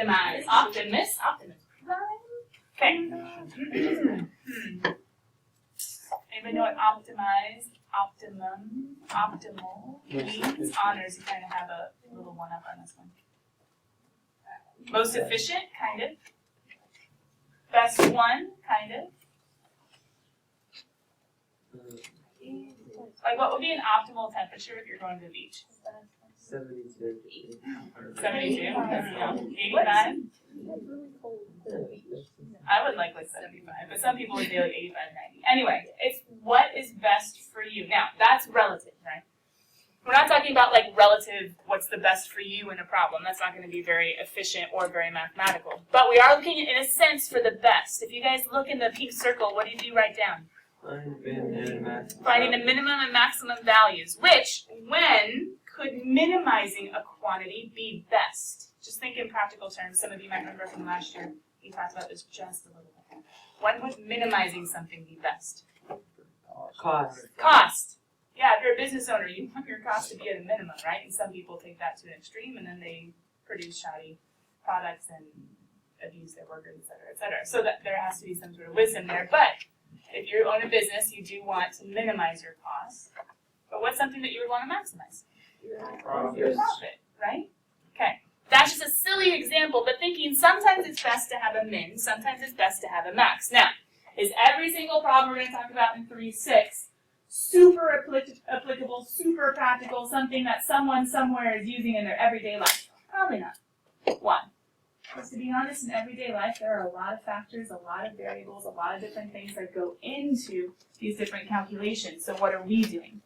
Optimize. Optimus. Okay. Anybody know what optimize, optimum, optimal means? Honors, you kind of have a little one up on this one. Most efficient, kind of. Best one, kind of. Like, what would be an optimal temperature if you're going to the beach? 72. 72? 85? I would like 75, but some people would say like 85, 90. Anyway, it's what is best for you. Now, that's relative, right? We're not talking about like relative, what's the best for you in a problem. That's not going to be very efficient or very mathematical. But we are looking, in a sense, for the best. If you guys look in the pink circle, what do you write down? Finding the minimum and maximum values. Which, when could minimizing a quantity be best? Just think in practical terms. Some of you might remember from last year, we talked about this just a little bit. When would minimizing something be best? Cost. Cost. Yeah, if you're a business owner, you want your cost to be at a minimum, right? And some people take that to an extreme, and then they produce shoddy products and abuse their workers, et cetera, et cetera. So that there has to be some sort of wisdom there. But if you own a business, you do want to minimize your costs. But what's something that you would want to maximize? Your profit, right? Okay. That's just a silly example, but thinking sometimes it's best to have a min, sometimes it's best to have a max. Now, is every single problem we're going to talk about in 3.6 super applicable, super practical, something that someone somewhere is using in their everyday life? Probably not. Why? Because to be honest, in everyday life, there are a lot of factors, a lot of variables, a lot of different things that go into these different calculations. So what are we doing?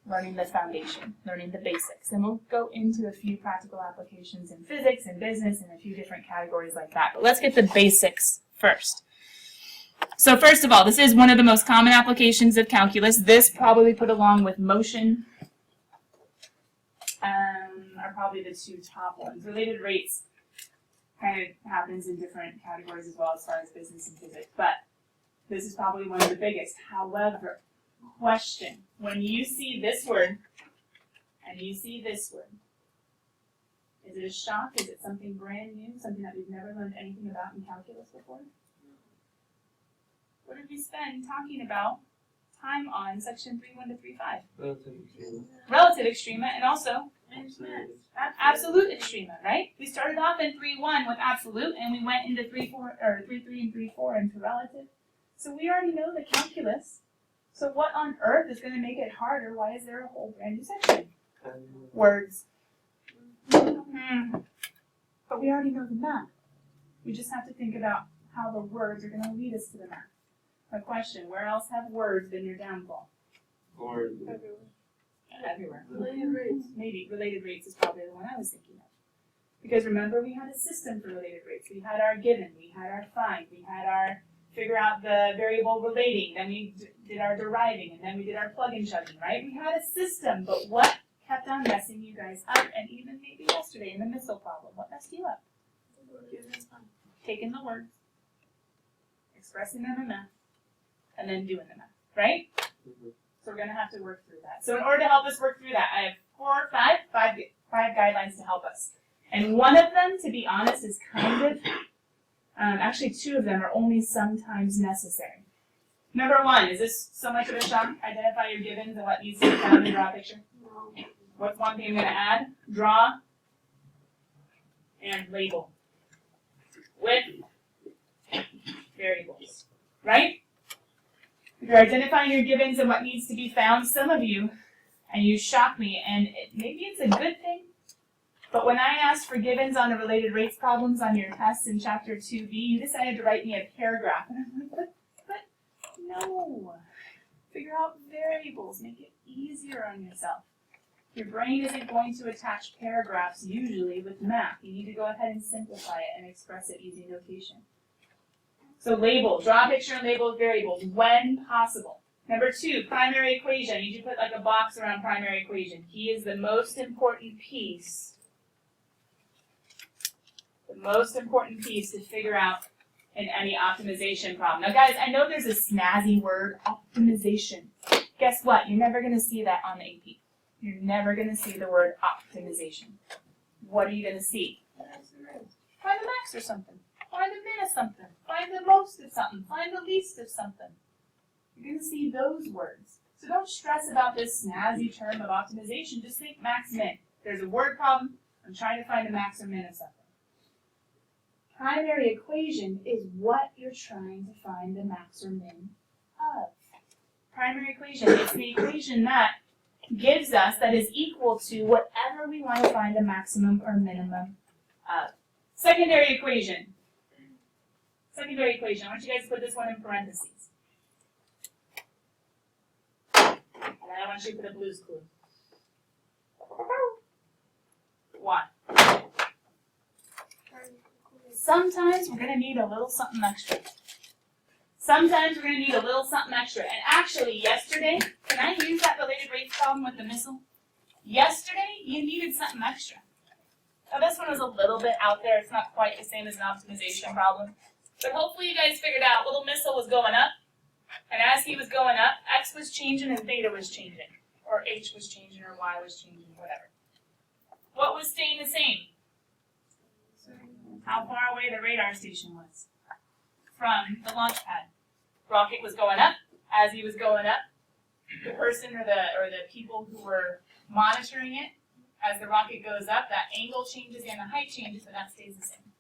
Learning the foundation, learning the basics. And we'll go into a few practical applications in physics and business and a few different categories like that. But let's get the basics first. So first of all, this is one of the most common applications of calculus. This probably put along with motion are probably the two top ones. Related rates kind of happens in different categories as well as far as business and physics. But this is probably one of the biggest. However, question, when you see this word and you see this word, is it a shock? Is it something brand new? Something that we've never learned anything about in calculus before? What did we spend talking about time on section 3.1 to 3.5? Relative extrema and also absolute extrema, right? We started off in 3.1 with absolute and we went into 3.3 and 3.4 into relative. So we already know the calculus. So what on earth is going to make it harder? Why is there a whole brand new section? Words. But we already know the math. We just have to think about how the words are going to lead us to the math. A question, where else have words been your downfall? Words. Everywhere. Related rates. Maybe. Related rates is probably the one I was thinking of. Because remember, we had a system for related rates. We had our given, we had our find, we had our figure out the variable relating, then we did our deriving, and then we did our plug-in chugging, right? We had a system, but what kept on messing you guys up? And even maybe yesterday in the missile problem, what messed you up? Taking the words, expressing them in math, and then doing the math, right? So we're going to have to work through that. So in order to help us work through that, I have five guidelines to help us. And one of them, to be honest, is kind of, actually two of them are only sometimes necessary. Number one, is this so much of a shock? Identify your givens and what needs to be found in the draw picture. What's one thing I'm going to add? Draw and label with variables, right? If you're identifying your givens and what needs to be found, some of you, and you shock me, and maybe it's a good thing, but when I asked for givens on the related rates problems on your test in chapter 2b, you decided to write me a paragraph. And I'm like, but no. Figure out variables. Make it easier on yourself. Your brain isn't going to attach paragraphs usually with math. You need to go ahead and simplify it and express it using notation. So label, draw a picture and label variables when possible. Number two, primary equation. You need to put like a box around primary equation. Key is the most important piece. The most important piece to figure out in any optimization problem. Now guys, I know there's a snazzy word, optimization. Guess what? You're never going to see that on the AP. You're never going to see the word optimization. What are you going to see? max or something. Find the min of something. Find the most of something. Find the least of something. You're going to see those words. So don't stress about this snazzy term of optimization. Just think max min. There's a word problem. I'm trying to find the max or min of something. Primary equation is what you're trying to find the max or min of. Primary equation is the equation that gives us, that is equal to whatever we want to find the maximum or minimum of. Secondary equation. Secondary equation. I want you guys to put this one in parentheses. And then I want you to put a blues clue. Why? Sometimes we're going to need a little something extra. Sometimes we're going to need a little something extra. And actually, yesterday, can I use that related rates problem with the missile? Yesterday, you needed something extra. Now, this one was a little bit out there. It's not quite the same as an optimization problem. But hopefully you guys figured out little missile was going up. And as he was going up, x was changing and theta was changing. Or h was changing or y was changing, whatever. What was staying the same? How far away the radar station was from the launch pad. Rocket was going up. As he was going up, the person or the people who were monitoring it, as the rocket goes up, that angle changes and the height changes, but that stays the same.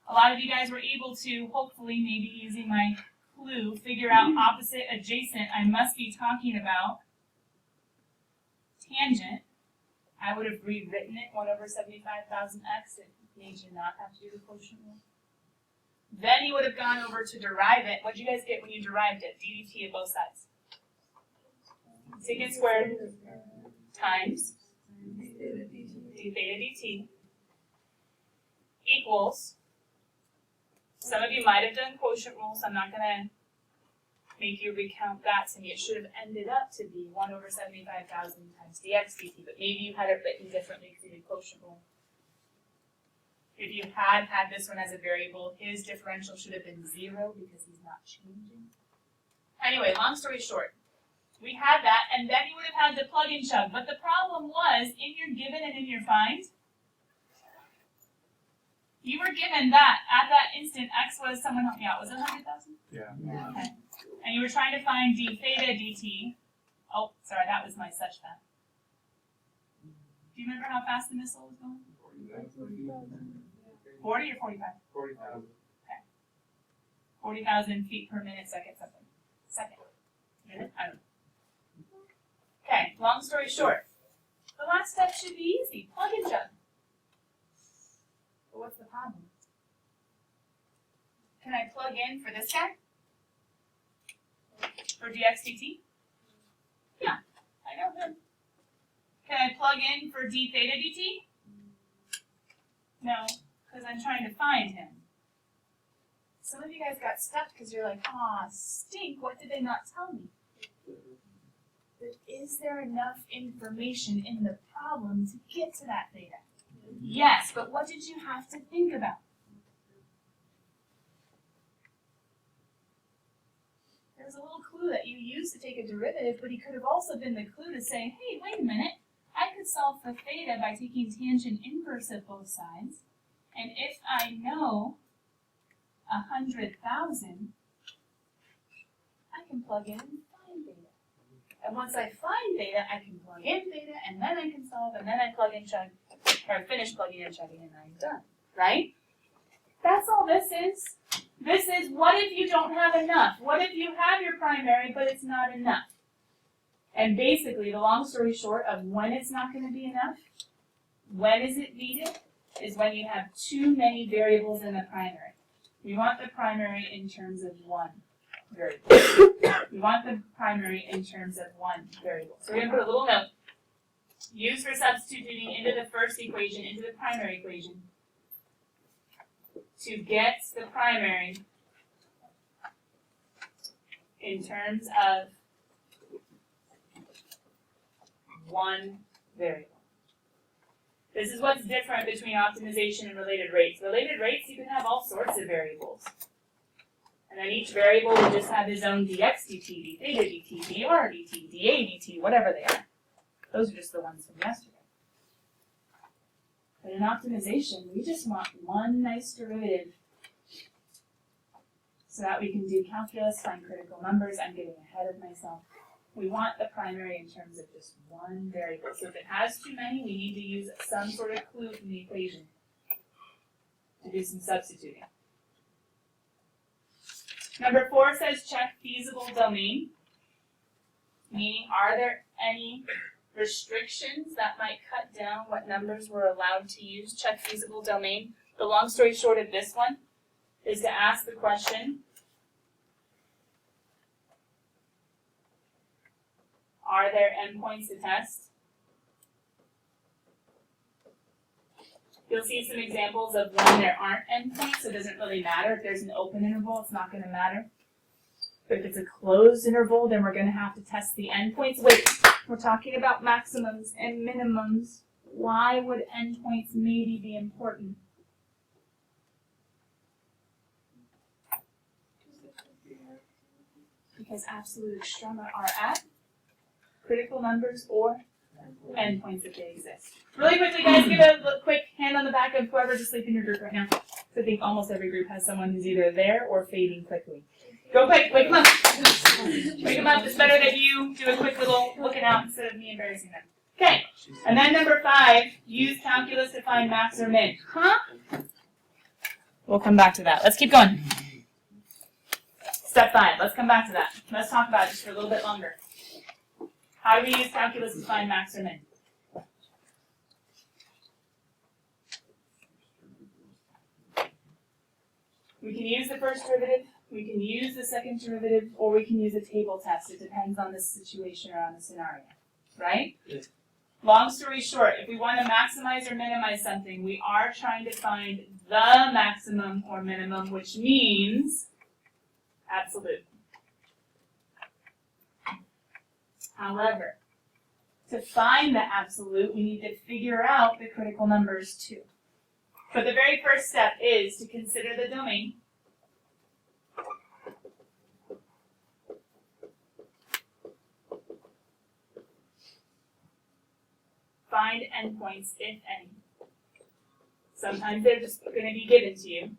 A lot of you guys were able to, hopefully, maybe using my clue, figure out opposite, adjacent. I must be talking about tangent. I would have rewritten it 1 over 75,000x. It made you not have to do the quotient rule. Then you would have gone over to derive it. What did you guys get when you derived it? ddt at both sides. Secant squared times d theta dt equals, some of you might have done quotient rules, so I'm not going to make you recount that to me. It should have ended up to be 1 over 75,000 times dx dt, but maybe you had it written differently because you did quotient rule. If you had this one as a variable, his differential should have been 0 because he's not changing. Anyway, long story short, we had that, and then you would have had to plug and chug. But the problem was, in your given and in your find, you were given that at that instant, x was, someone help me out, was it 100,000? Yeah. Okay. And you were trying to find d theta dt. Oh, sorry, that was my such that. Do you remember how fast the missile was going? 40 or 45? 40,000. Okay. 40,000 feet per minute, second, something. Second. Minute? I don't know. Okay, long story short. The last step should be easy. Plug and chug. But what's the problem? Can I plug in for this guy? For dx dt? Yeah, I know him. Can I plug in for d theta dt? No, because I'm trying to find him. Some of you guys got stuck because you're like, aw, stink, what did they not tell me? But is there enough information in the problem to get to that theta? Yes, but what did you have to think about? There's a little clue that you used to take a derivative, but he could have also been the clue to say, hey, wait a minute, I could solve for theta by taking tangent inverse of both sides, and if I know 100,000, I can plug in and find theta. And once I find theta, I can plug in theta, and then I can solve, and then I plug in chug, or finish plugging and chugging, and I'm done. Right? That's all this is. This is, what if you don't have enough? What if you have your primary, but it's not enough? And basically, the long story short of when it's not going to be enough, when is it needed, is when you have too many variables in the primary. We want the primary in terms of one variable. We want the primary in terms of one variable. So we're going to put a little note. Use for substituting into the first equation, into the primary equation, to get the primary in terms of one variable. This is what's different between optimization and related rates. Related rates, you can have all sorts of variables. And then each variable will just have his own dx dt, d theta dt, dr dt, dA dt, whatever they are. Those are just the ones from yesterday. But in optimization, we just want one nice derivative so that we can do calculus, find critical numbers. I'm getting ahead of myself. We want the primary in terms of just one variable. So if it has too many, we need to use some sort of clue from the equation to do some substituting. Number 4 says check feasible domain, meaning are there any restrictions that might cut down what numbers we're allowed to use? Check feasible domain. The long story short of this one is to ask the question, are there endpoints to test? You'll see some examples of when there aren't endpoints, so it doesn't really matter. If there's an open interval, it's not going to matter. But if it's a closed interval, then we're going to have to test the endpoints. Wait, we're talking about maximums and minimums. Why would endpoints maybe be important? Because absolute extrema are at critical numbers or endpoints if they exist. Really quickly, guys, give a quick hand on the back of whoever's asleep in your group right now. So I think almost every group has someone who's either there or fading quickly. Go quick, wake them up. Wake them up. It's better that you do a quick little looking out instead of me embarrassing them. Okay, and then number 5, use calculus to find max or min. Huh? We'll come back to that. Let's keep going. Step 5, let's come back to that. Let's talk about it just for a little bit longer. How do we use calculus to find max or min? We can use the first derivative, we can use the second derivative, or we can use a table test. It depends on the situation or on the scenario, right? Yes. Long story short, if we want to maximize or minimize something, we are trying to find the maximum or minimum, which means absolute. However, to find the absolute, we need to figure out the critical numbers too. But the very first step is to consider the domain. Find endpoints, if any. Sometimes they're just going to be given to you.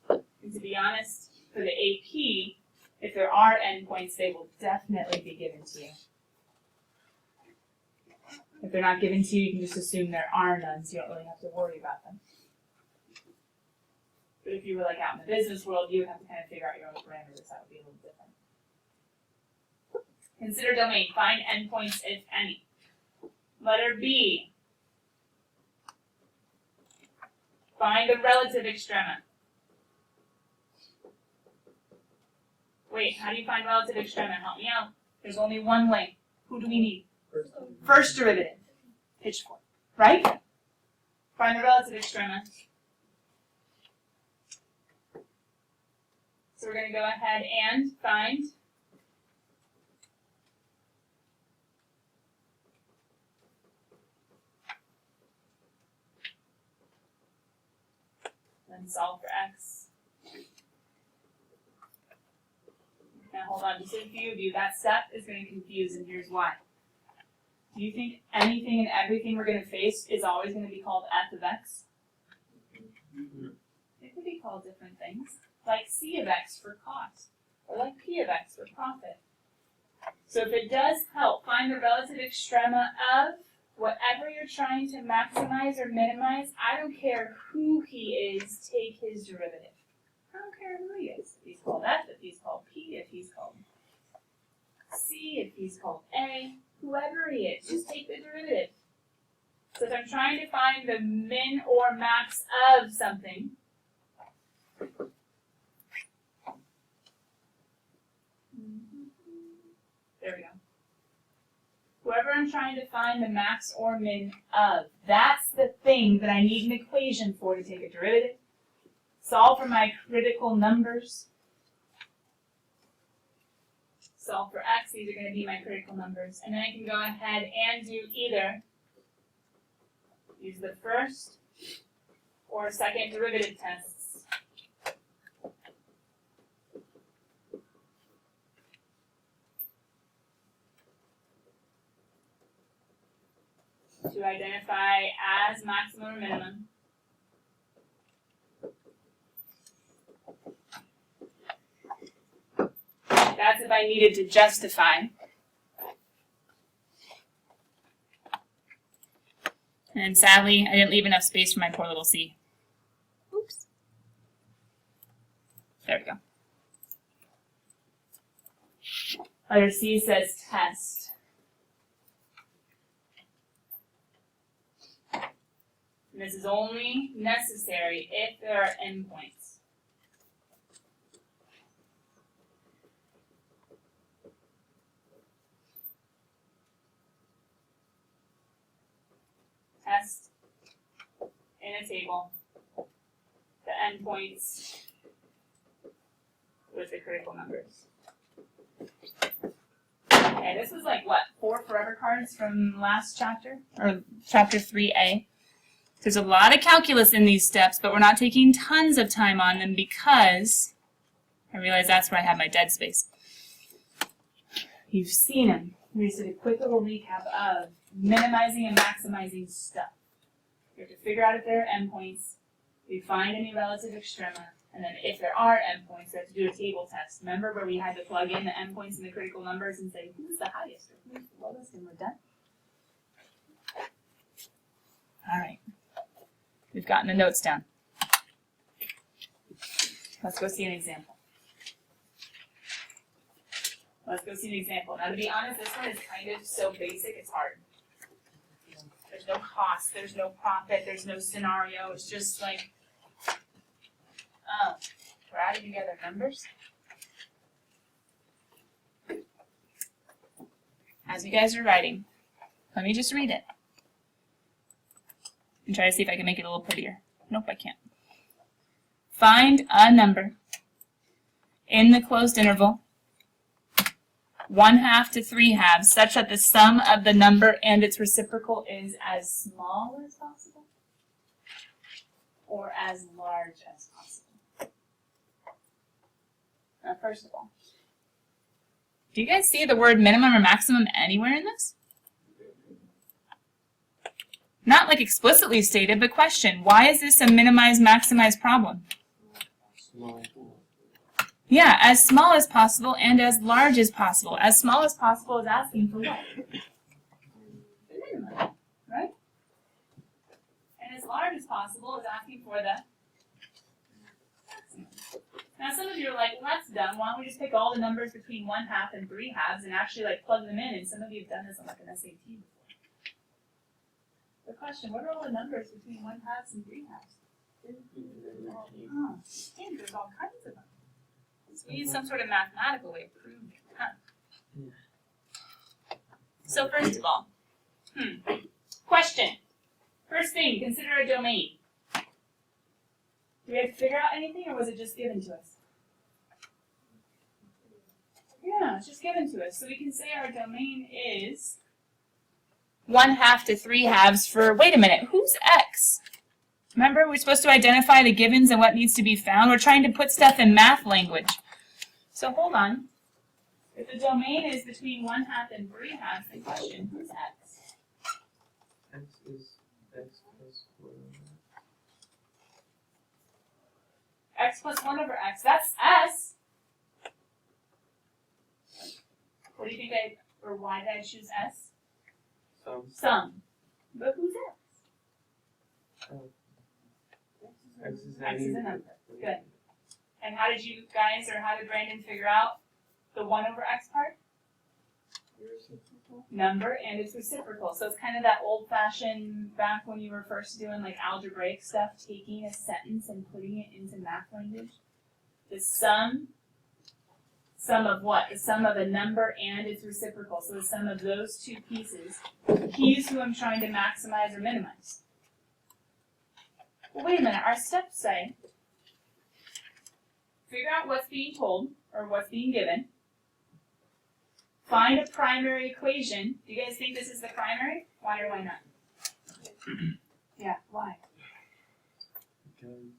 And to be honest, for the AP, if there are endpoints, they will definitely be given to you. If they're not given to you, you can just assume there are none, so you don't really have to worry about them. But if you were like out in the business world, you would have to kind of figure out your own parameters. That would be a little different. Consider domain. Find endpoints, if any. Letter B. Find the relative extrema. Wait, how do you find relative extrema? Help me out. There's only one way. Who do we need? First derivative. Pitchfork. Right? Find the relative extrema. So we're going to go ahead and find then solve for x. Now hold on, just a few of you, that step is going to confuse, and here's why. Do you think anything and everything we're going to face is always going to be called f of x? It could be called different things, like c of x for cost, or like p of x for profit. So if it does help, find the relative extrema of whatever you're trying to maximize or minimize. I don't care who he is, take his derivative. I don't care who he is. If he's called F, if he's called P, if he's called C, if he's called A, whoever he is, just take the derivative. So if I'm trying to find the min or max of something, there we go. Whoever I'm trying to find the max or min of, that's the thing that I need an equation for to take a derivative. Solve for my critical numbers. Solve for x, these are going to be my critical numbers. And then I can go ahead and do either use the first or second derivative tests. to identify as maximum or minimum. That's if I needed to justify. And sadly, I didn't leave enough space for my poor little c. Oops. There we go. Letter C says test. And this is only necessary if there are endpoints. Test in a table the endpoints with the critical numbers. Okay, this was like what, 4 forever cards from last chapter, or chapter 3A. There's a lot of calculus in these steps, but we're not taking tons of time on them because I realize that's where I have my dead space. You've seen them. We just did a quick little recap of minimizing and maximizing stuff. You have to figure out if there are endpoints, we find any relative extrema, and then if there are endpoints, we have to do a table test. Remember where we had to plug in the endpoints and the critical numbers and say, who's the highest or who's the lowest, and we're done? All right. We've gotten the notes down. Let's go see an example. Let's go see an example. Now, to be honest, this one is kind of so basic, it's hard. There's no cost, there's no profit, there's no scenario. It's just like, we're adding together numbers. As you guys are writing, let me just read it and try to see if I can make it a little prettier. Nope, I can't. Find a number in the closed interval 1/2 to 3/2 such that the sum of the number and its reciprocal is as small as possible or as large as possible. Now, first of all, do you guys see the word minimum or maximum anywhere in this? Not like explicitly stated, but question, why is this a minimize-maximize problem? Small. Yeah, as small as possible and as large as possible. As small as possible is asking for what? The minimum, right? And as large as possible is asking for the maximum. Now some of you are like, well, that's dumb. Why don't we just pick all the numbers between 1/2 and 3/2 and actually like plug them in? And some of you have done this on like an SAT before. The question, what are all the numbers between 1/2 and 3/2? Oh, there's all kinds of them. So we need some sort of mathematical way of proving it, huh? So first of all, question. First thing, consider a domain. Do we have to figure out anything, or was it just given to us? Yeah, it's just given to us. So we can say our domain is 1/2 to 3/2 for, wait a minute, who's x? Remember, we're supposed to identify the givens and what needs to be found. We're trying to put stuff in math language. So hold on. If the domain is between 1/2 and 3/2, the question, who's x? X is x plus 1. X plus 1 over x. That's s. What do you think or why did I choose s? Sum. But who's x? X is a number. Good. And how did you guys, or how did Brandon figure out the 1 over x part? Number and its reciprocal. So it's kind of that old-fashioned, back when you were first doing like algebraic stuff, taking a sentence and putting it into math language. The sum of what? The sum of a number and its reciprocal. So the sum of those two pieces. He's who I'm trying to maximize or minimize. Well, wait a minute. Our steps say, figure out what's being told, or what's being given. Find a primary equation. Do you guys think this is the primary? Why or why not? Yeah, why? Because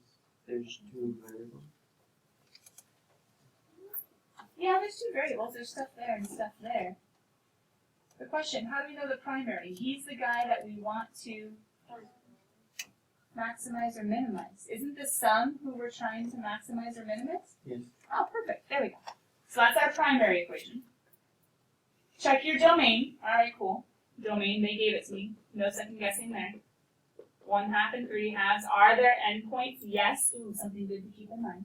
there's 2 variables. Yeah, there's 2 variables. There's stuff there and stuff there. The question, how do we know the primary? He's the guy that we want to maximize or minimize. Isn't the sum who we're trying to maximize or minimize? Yes. Oh, perfect. There we go. So that's our primary equation. Check your domain. All right, cool. Domain, they gave it to me. No second guessing there. 1/2 and 3/2. Are there endpoints? Yes. Ooh, something good to keep in mind.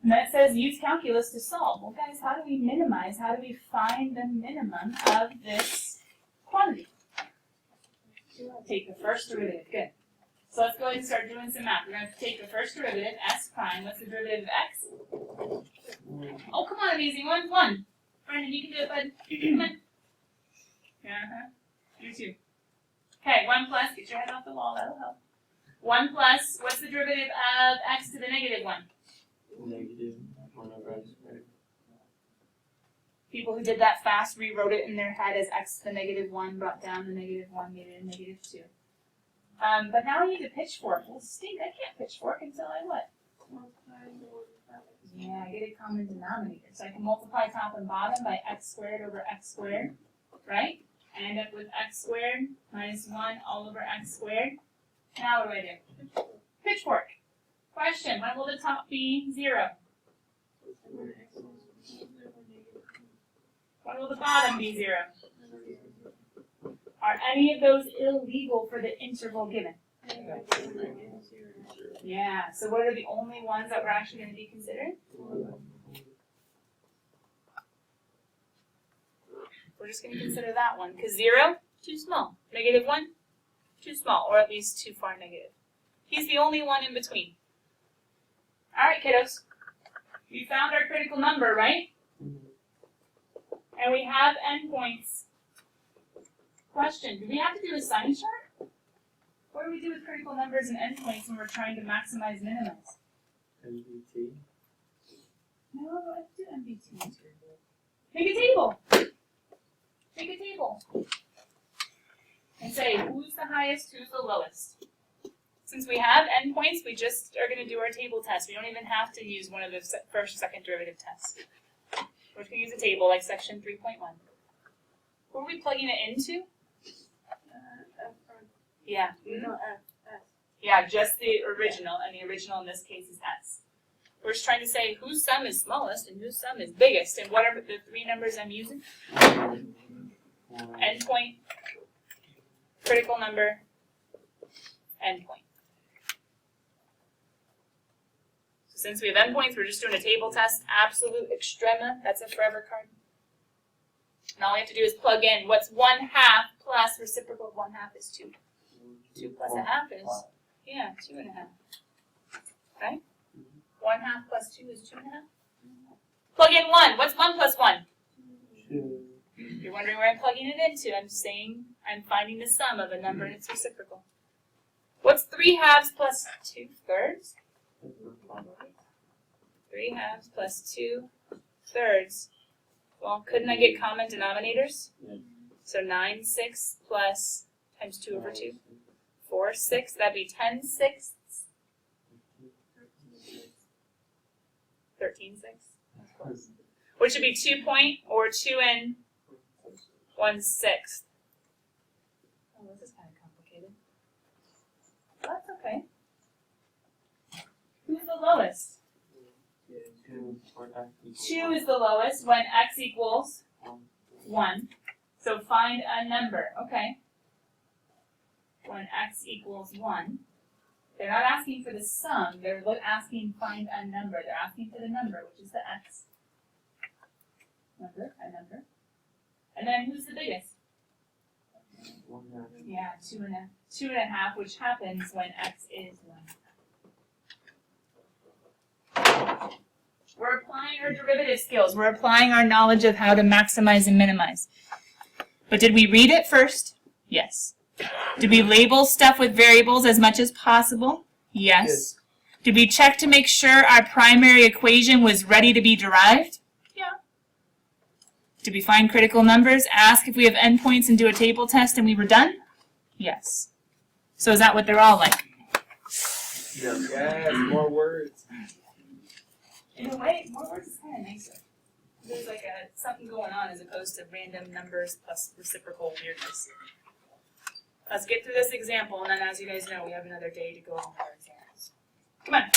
And then it says use calculus to solve. Well, guys, how do we minimize? How do we find the minimum of this quantity? Take the first derivative. Good. So let's go ahead and start doing some math. We're going to take the first derivative, s prime. What's the derivative of x? Oh, come on, amazing one. 1. Brandon, you can do it, bud. Come on. You too. Okay, 1 plus, get your head off the wall, that'll help. 1 plus, what's the derivative of x to the negative 1? Negative 1 over x squared. People who did that fast rewrote it in their head as x to the negative 1, brought down the negative 1, made it a negative 2. But now I need a pitchfork. Well, stink, I can't pitchfork until I what? Yeah, I get a common denominator. So I can multiply top and bottom by x squared over x squared, right? I end up with x squared minus 1 all over x squared. Now what do? Pitchfork. Question, when will the top be 0? When will the bottom be 0? Are any of those illegal for the interval given? Yeah, so what are the only ones that we're actually going to be considering? We're just going to consider that one, because 0, too small. Negative 1, too small, or at least too far negative. He's the only one in between. All right, kiddos. We found our critical number, right? And we have endpoints. Question, do we have to do a sign chart? What do we do with critical numbers and endpoints when we're trying to maximize, minimize? MBT. No, let's do MBT. Make a table. Make a table. And say, who's the highest, who's the lowest? Since we have endpoints, we just are going to do our table test. We don't even have to use one of the first or second derivative tests. We're just going to use a table like section 3.1. Who are we plugging it into? Yeah. Yeah, just the original, and the original in this case is s. We're just trying to say whose sum is smallest and whose sum is biggest, and what are the 3 numbers I'm using? Endpoint, critical number, endpoint. So since we have endpoints, we're just doing a table test. Absolute extrema, that's a forever card. And all we have to do is plug in what's 1/2 plus reciprocal of 1/2 is 2. 2 plus 1/2 is, yeah, 2.5. Right? 1/2 plus 2 is 2.5. Plug in 1. What's 1 plus 1? 2. You're wondering where I'm plugging it into. I'm saying I'm finding the sum of a number and its reciprocal. What's 3/2 plus 2/3? 3/2 plus 2/3. Well, couldn't I get common denominators? So 9/6 plus times 2 over 2. 4/6, that'd be 10/6. 13/6. Which would be 2 point or 2 and 1/6. Oh, this is kind of complicated. Well, that's okay. Who's the lowest? 2 is the lowest when x equals 1. So find a number. Okay. When x equals 1. They're not asking for the sum. They're asking find a number. They're asking for the number, which is the x. Number, a number. And then who's the biggest? 1/2. Yeah, 2.5, which happens when x is 1. We're applying our derivative skills. We're applying our knowledge of how to maximize and minimize. But did we read it first? Yes. Did we label stuff with variables as much as possible? Yes. Did we check to make sure our primary equation was ready to be derived? Yeah. Did we find critical numbers, ask if we have endpoints, and do a table test, and we were done? Yes. So is that what they're all like? Yes, more words. In a way, more words is kind of nicer. there's like something going on as opposed to random numbers plus reciprocal weirdness. Let's get through this example, and then as you guys know, we have another day to go on with our examples. Come on.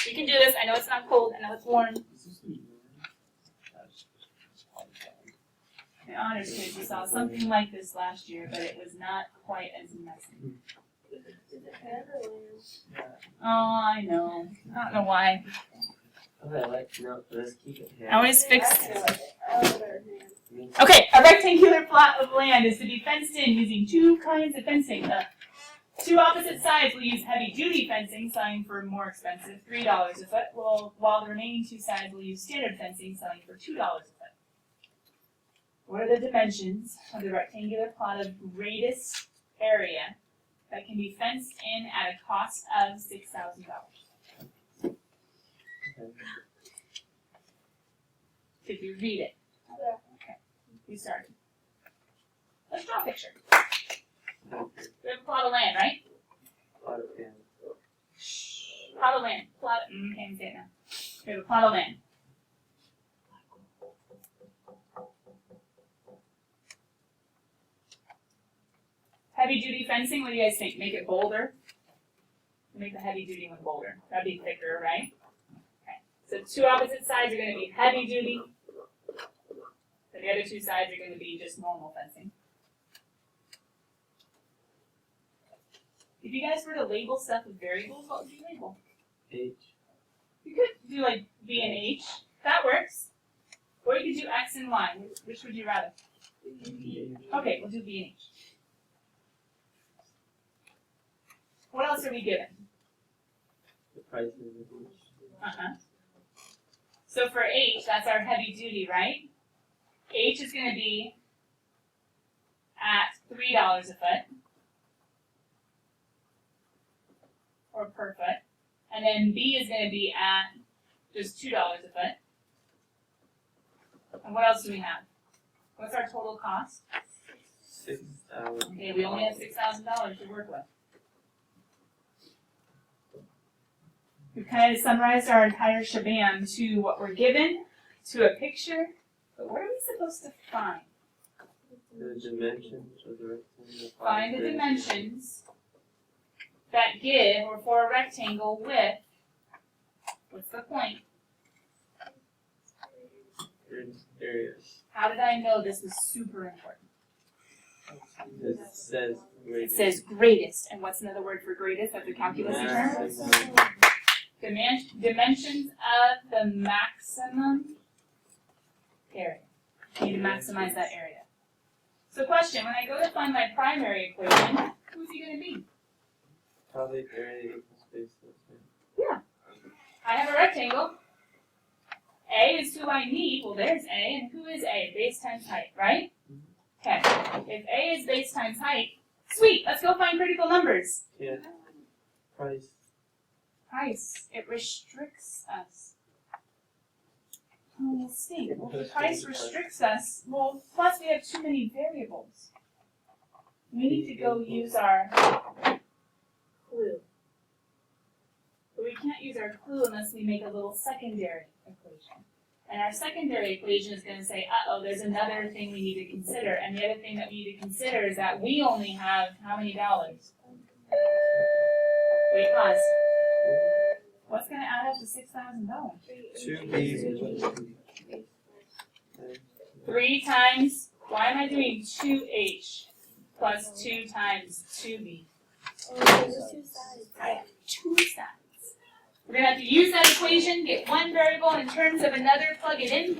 We can do this. I know it's not cold. I know it's warm. The honors kids, we saw something like this last year, but it was not quite as messy. Oh, I know. I don't know why. Okay, let's keep it here. I always fix. Okay, a rectangular plot of land is to be fenced in using two kinds of fencing. The two opposite sides will use heavy-duty fencing, selling for more expensive, $3 a foot, while the remaining two sides will use standard fencing, selling for $2 a foot. What are the dimensions of the rectangular plot of greatest area that can be fenced in at a cost of $6,000? Did you read it? Yeah. Okay, we started. Let's draw a picture. We have a plot of land, right? Plot of land. Can't say it now. We have a plot of land. Heavy duty fencing, what do you guys think? Make it bolder? Make the heavy duty one bolder. That'd be thicker, right? Okay. So two opposite sides are going to be heavy duty. And the other two sides are going to be just normal fencing. If you guys were to label stuff with variables, what would you label? H. You could do like B and H. That works. Or you could do X and Y. Which would you rather? Okay, we'll do B and H. What else are we given? The prices of each. So for H, that's our heavy duty, right? H is going to be at $3 a foot. Or per foot. And then B is going to be at just $2 a foot. And what else do we have? What's our total cost? $6,000. Okay, we only have $6,000 to work with. We've kind of summarized our entire shabam to what we're given, to a picture, but what are we supposed to find? The dimensions of the rectangle. Find the dimensions that give, or for a rectangle with, what's the point? Areas. How did I know this was super important? It says It greatest. says greatest, and what's another word for greatest? That's a calculus term. Dimensions of the maximum area. You need to maximize that area. So question, when I go to find my primary equation, who's he going to be? Probably area equals space. Yeah. I have a rectangle. A is who I need. Well, there's A, and who is A? Base times height, right? Okay. If A is base times height, sweet, let's go find critical numbers. Yeah. Price. Price. It restricts us. Oh, let's see. Well, if the price restricts us, well, plus we have too many variables. We need to go use our clue. But we can't use our clue unless we make a little secondary equation. And our secondary equation is going to say, uh-oh, there's another thing we need to consider. And the other thing that we need to consider is that we only have how many dollars? Wait, pause. What's going to add up to $6,000? 2B. 3 times, why am I doing 2H plus 2 times 2B? I have 2 sides. We're going to have to use that equation, get one variable in terms of another, plug it in,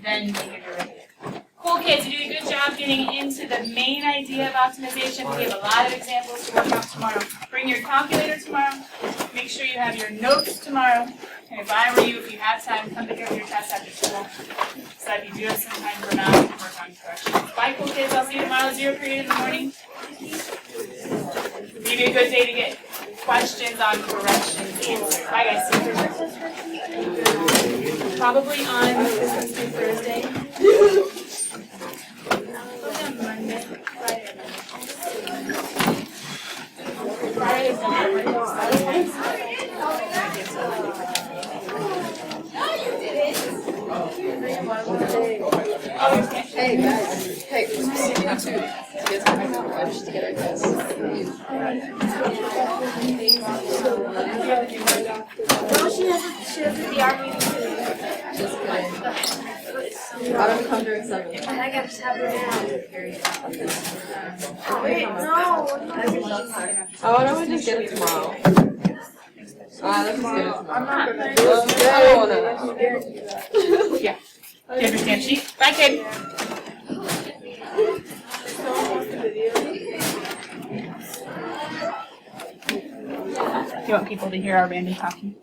then make a derivative. Cool kids, you did a good job getting into the main idea of optimization. We have a lot of examples to work out tomorrow. Bring your calculator tomorrow. Make sure you have your notes tomorrow. And if I were you, if you have time, come pick up your test after school. So that if you do have some time for math, you can work on corrections. Bye, cool kids. I'll see you tomorrow, 0 period in the morning. Maybe a good day to get questions on corrections answered. Bye, guys. Probably on Thursday. Monday, Friday. Friday's not Hey guys, hey, you too. You guys have to watch together, guys. No, she has a DR meeting too. Just kidding. Why don't we come during 7? And I got to have her now. Wait, no. Oh, why don't we just get it tomorrow? Let's just get it tomorrow. I'm not gonna Yeah. Do you understand sheet? Bye, kid. You want people to hear our Randy talking?